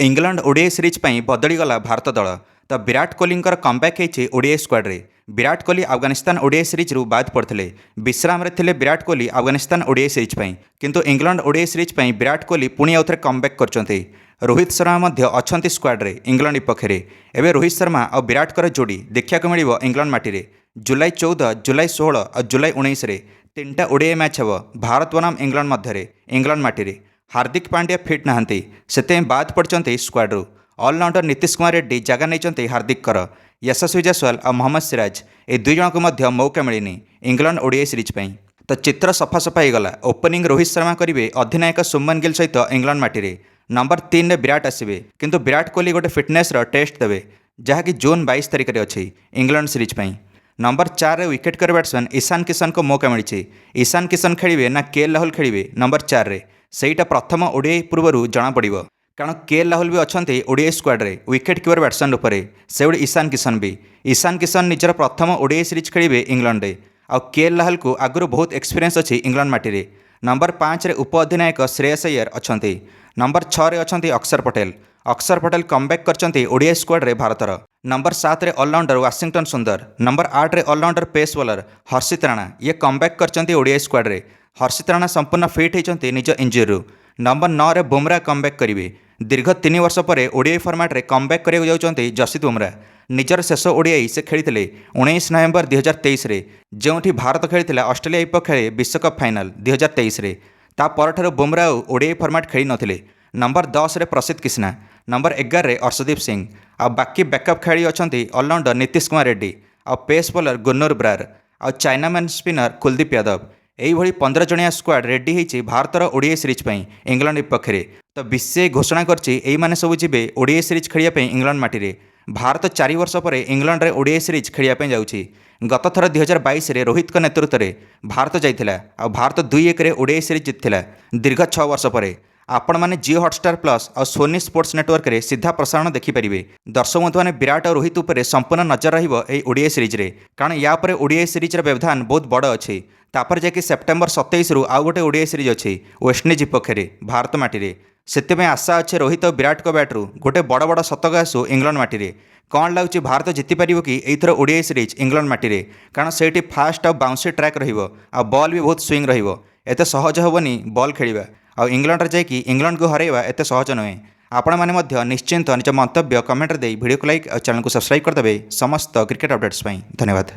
England ODI series बदलीगला भारत दल। तो विराट कोहली कमबैक होती ओडीआई स्क्वाड्रे। विराट कोहली अफगानिस्तान ओडीआई सीरीज रू बाद पड़ते विश्राम थे विराट कोहली अफगानिस्तान ओडीआई सीरीज किंतु England ODI series Virat Kohli पुणी आउ थे कमबैक कर रोहित शर्मा अच्छा स्क्वाड्रे इंग्लैंड विपक्ष में। एवं रोहित शर्मा और विराट जोड़ी देखा मिल इंग्लैंड माटी जुलाई 14, जुलाई 16 और जुलाई 19 तीनटा ओडीआई मैच हे भारत बनाम इंग्लैंड मध्य इंग्लैंड माटी। हार्दिक पांड्या फिट नहांती से बाद पड़ते स्क्वाड्रु। ऑलराउंडर नीतीश कुमार रेड्डी जगह नहीं हार्दिक यशस्वी जायसवाल और मोहम्मद सिराज ए दुई जन को मौका मिलनी इंग्लैंड ओडीआई सीरीज। तो चित्र सफासफा होगा। ओपनिंग रोहित शर्मा करेंगे अधिनायक शुभमन गिल सहित इंग्लैंड माटी। नंबर 3 रे विराट आसवे किंतु विराट कोहली गोटे फिटनेस टेस्ट देवे जहाँकि जून 22 तारिख में अच्छी इंग्लैंड सीरीज। नंबर 4 रे विकेट कर बैट्समैन ईशान किशन को मौका मिली। ईशान किशन खेलिए ना केएल राहुल खेलिए नंबर 4 रे। सेटा प्रथम ओडीआई पूर्व जनापड़ कारण केएल राहुल भी अच्छा ओडीआई स्क्वाड्रे विकेट कीपर बैट्समैन रूप से भाई ईशान किशन निजर प्रथम ओडीआई सीरीज खेलिए इंग्लैंड रे। आ केएल राहुल को आगुरी बहुत एक्सपीरियंस अच्छी इंग्लैंड माटी। नंबर 5 रे उप अधिनायक श्रेयस अय्यर अच्छा। नंबर 6 रे अच्छा अक्षर पटेल कमबैक करछन्ती ओडीआई स्क्वाड्रे भारतर। नंबर 7 रे ऑलराउंडर वाशिंगटन सुंदर। नंबर 8 रे ऑलराउंडर पेस बॉलर हर्षित राणा ये कमबैक करछन्ती ओडीआई स्क्वाड्रे। हर्षित राणा संपूर्ण फिट होती निज इंजरी। नंबर 9 रे बुमराह कमबैक करेंगे। दीर्घ 3 वर्ष पर ओडीआई फॉर्मेट रे कमबैक करने जाउछन्ती जसप्रीत बुमराह। निजर शेष ओडीआई से खेली 19 नवेम्बर 2023 जो भारत खेली ऑस्ट्रेलिया विपक्ष में विश्वकप फाइनाल 2023 तापर बुमराह ओडीआई फॉर्मेट खेली नथिले। नंबर 10 रे प्रसिद्ध कृष्णा। नंबर 11 रे अर्शदीप सिंह। आ बाकी बैकअप खेली अच्छा ऑलराउंडर नीतीश कुमार रेड्डी आ पेस बॉलर गुन्नूर ब्रार आ चाइनामैन स्पिनर कुलदीप यादव। यही 15 जणिया स्क्वाड रेडी होती भारतर ओडीआई सीरीज इंग्लैंड विपक्ष में। तो बीसीसीआई घोषणा कर सब जी ओडीआई सीरीज खेलिए इंग्लैंड माटी। भारत 4 वर्ष पर इंग्लैंड रे ओडीआई सीरीज खेलिए जाऊँगी। गत थर 2022 रे रोहित नेतृत्व में भारत जाइथिला आ भारत 2-1 रे ओडीआई सीरीज जीतिला दीर्घ 6 वर्ष पर। आपण मैंने जियो हॉटस्टार प्लस और सोनी स्पोर्ट्स नेटवर्क रे सीधा प्रसारण देखिपारे। दर्शक बंधु मैंने विराट और रोहित उपर संपूर्ण नजर रही ओडीआई सीरीज रे कारण या पर ओडीआई सीरीज रे व्यवधान बहुत बड़ अच्छी। तापर जाकि सेप्टेम्बर 27 रु आउ गोटे ओडीआई सीरीज अच्छी वेस्टइंडीज विपक्ष में भारत माटी। से आशा अच्छे रोहित और विराट को बैट्रु गोटे बड़ बड़ शतक आसू इंग्लैंड माटी। कौन लगुच भारत जीतिपार कि एथर ओडीआई सीरीज इंग्लैंड माटी कारण से फास्ट और बाउंसी ट्रैक रहा बॉल भी बहुत स्विंग रते सहज हेनी बॉल खेलिया आ इंग्लैंड जाकि इंग्लैंड को हरइवा एत सहज नुहे। आपण मैंने निश्चिंत निज मंतव्य कमेंट दे वीडियो को लाइक और चैनल को सब्सक्राइब करदे समस्त क्रिकेट अपडेट्स। धन्यवाद।